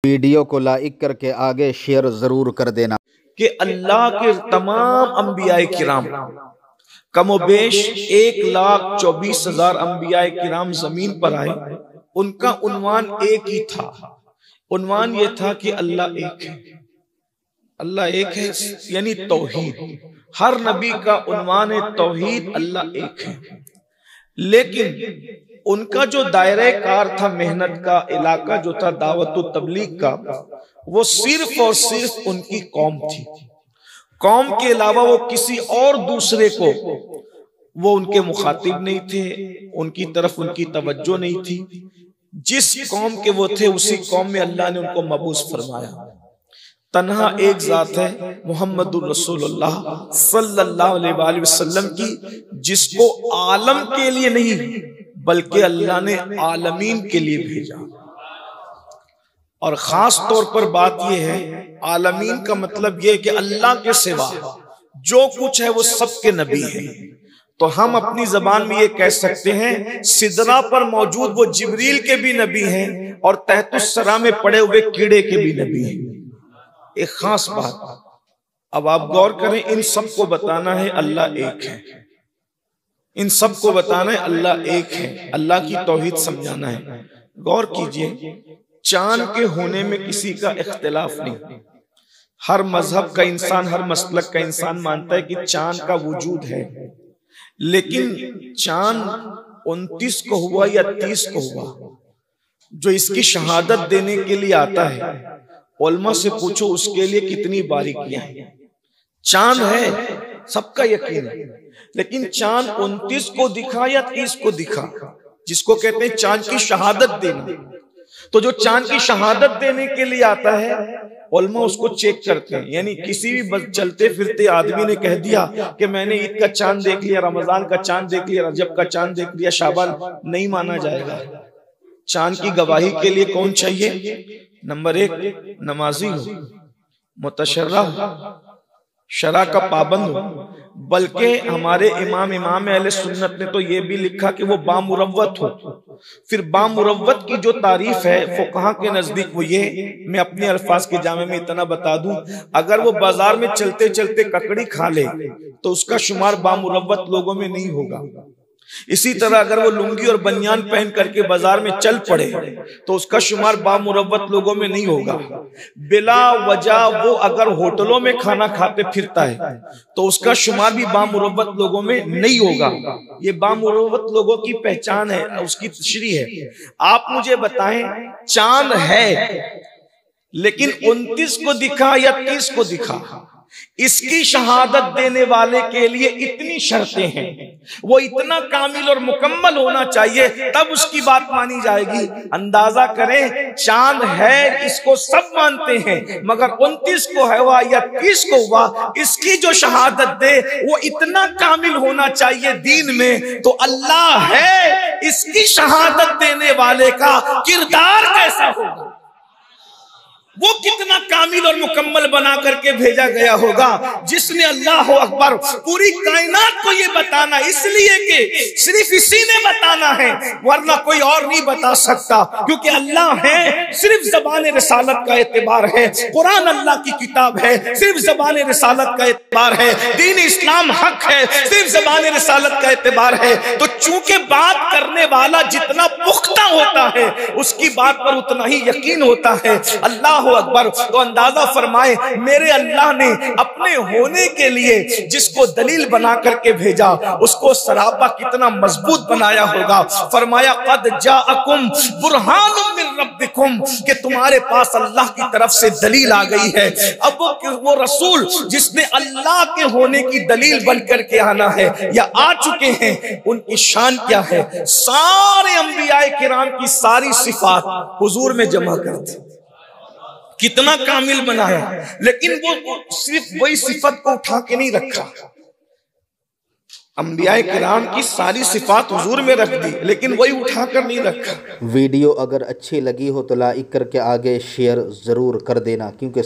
Video کو like کر کے آگے شیئر ضرور کر دینا کہ اللہ کے تمام انبیاء کرام کم و بیش 1,24,000 انبیاء کرام زمین پر آئے، ان کا عنوان ایک ہی تھا۔ عنوان یہ تھا کہ اللہ ایک ہے، اللہ ایک ہے، یعنی توحید۔ ہر نبی کا عنوان ہے توحید، اللہ ایک ہے۔ لیکن ان کا جو دائرہ کار تھا، محنت کا علاقہ جو تھا دعوت و تبلیغ کا، وہ صرف اور صرف ان کی قوم تھی۔ قوم کے علاوہ وہ کسی اور دوسرے کو وہ ان کے مخاطب نہیں تھے، ان کی طرف ان کی توجہ نہیں تھی۔ جس قوم کے وہ تھے اسی قوم میں اللہ نے ان کو مبعوث فرمایا۔ تنہا ایک ذات ہے محمد الرسول اللہ صلی اللہ علیہ وآلہ وسلم کی، جس کو عالم کے لیے نہیں بلکہ اللہ نے عالمین کے لیے بھیجا۔ اور خاص طور پر بات یہ ہے، عالمین کا مطلب یہ کہ اللہ کے سوا جو کچھ ہے وہ سب کے نبی ہیں۔ تو ہم اپنی زبان میں یہ کہہ سکتے ہیں سدرہ پر موجود وہ جبریل کے بھی نبی ہیں اور تحت الثری میں پڑے ہوئے کیڑے کے بھی نبی ہیں۔ ایک خاص بات، اب آپ غور کریں، ان سب کو بتانا ہے اللہ ایک ہے، ان سب کو بتانا ہے اللہ ایک ہے، اللہ کی توحید سمجھانا ہے۔ غور کیجئے، چاند کے ہونے میں کسی کا اختلاف نہیں۔ ہر مذہب کا انسان، ہر مسلک کا انسان مانتا ہے کہ چاند کا وجود ہے، لیکن چاند 29 کو ہوا یا 30 کو ہوا، جو اس کی شہادت دینے کے لیے آتا ہے، علماء سے پوچھو اس کے لیے کتنی باریکیاں ہیں۔ چاند ہے، سب کا یقین ہے، لیکن چاند 29 کو دکھا یا 30 کو دکھا، جس کو کہتے ہیں چاند کی شہادت دینا۔ تو جو چاند کی شہادت دینے کے لیے آتا ہے، علماء اس کو چیک کرتے ہیں۔ یعنی کسی بھی چلتے پھرتے آدمی نے کہہ دیا کہ میں نے عید کا چاند دیکھ لیا، رمضان کا چاند دیکھ لیا، رجب کا چاند دیکھ لیا، شعبان، نہیں مانا جائے گا۔ چاند کی گواہی کے لیے کون چاہیے؟ نمبر 1 نمازی ہو، متشرع ہو، شرع کا پابند ہو، بلکہ ہمارے امام اہل سنت نے تو یہ بھی لکھا کہ وہ بامروت ہو۔ پھر بامروت کی جو تعریف ہے فقہاء کے نزدیک وہ یہ، میں اپنے الفاظ کے جامع میں اتنا بتا دوں، اگر وہ بازار میں چلتے چلتے ککڑی کھا لے تو اس کا شمار بامروت لوگوں میں نہیں ہوگا۔ اسی طرح اگر وہ لنگی اور بنیان پہن کر کے بازار میں چل پڑے تو اس کا شمار بامروت لوگوں میں نہیں ہوگا۔ بلا وجہ وہ اگر ہوٹلوں میں کھانا کھاتے پھرتا ہے تو اس کا شمار بھی بامروت لوگوں میں نہیں ہوگا۔ یہ بامروت لوگوں کی پہچان ہے، اس کی تشریح ہے۔ آپ مجھے بتائیں، چاند ہے لیکن 29 کو دکھا یا 30 کو دکھا، اس کی شہادت دینے والے کے لیے اتنی شرطیں ہیں، وہ اتنا کامل اور مکمل ہونا چاہیے، تب اس کی بات مانی جائے گی۔ اندازہ کریں، چاند ہے اس کو سب مانتے ہیں، مگر 29 کو ہوا یا 30 کو ہوا، اس کی جو شہادت دے وہ اتنا کامل ہونا چاہیے دین میں۔ تو اللہ ہے، اس کی شہادت دینے والے کا کردار کیسا ہوگا، وہ کتنا کامل اور مکمل بنا کر کے بھیجا گیا ہوگا، جس نے اللہ اکبر پوری کائنات کو یہ بتانا، اس لیے کہ صرف اسی نے بتانا ہے، ورنہ کوئی اور نہیں بتا سکتا، کیونکہ اللہ ہے۔ صرف زبان رسالت کا اعتبار ہے، قرآن اللہ کی کتاب ہے، صرف زبان رسالت کا اعتبار ہے، دین اسلام حق ہے، صرف زبان رسالت کا اعتبار ہے۔ تو چونکہ بات کرنے والا جتنا پختہ ہوتا ہے اس کی بات پر اتنا ہی یقین ہوتا ہے۔ اللہ اکبر، تو اندازہ فرمائے میرے اللہ نے اپنے ہونے کے لیے جس کو دلیل بنا کر کے بھیجا، اس کو سراپا کتنا مضبوط بنایا ہوگا۔ فرمایا قد جاءکم برہان من ربکم، کہ تمہارے پاس اللہ کی طرف سے دلیل آ گئی ہے۔ اب وہ رسول جس نے اللہ کے ہونے کی دلیل بن کر کے آنا ہے یا آ چکے ہیں، ان کی شان کیا ہے؟ سارے انبیاء کرام کی ساری صفات حضور میں جمع کر دی، کتنا کامل بنایا، لیکن وہ صرف وہی صفت کو اٹھا کے نہیں رکھا۔ انبیاء کرام کی ساری صفات حضور میں رکھ دی، لیکن وہی اٹھا کر نہیں رکھا۔ ویڈیو اگر اچھی لگی ہو تو لائک کر کے آگے شیئر ضرور کر دینا، کیونکہ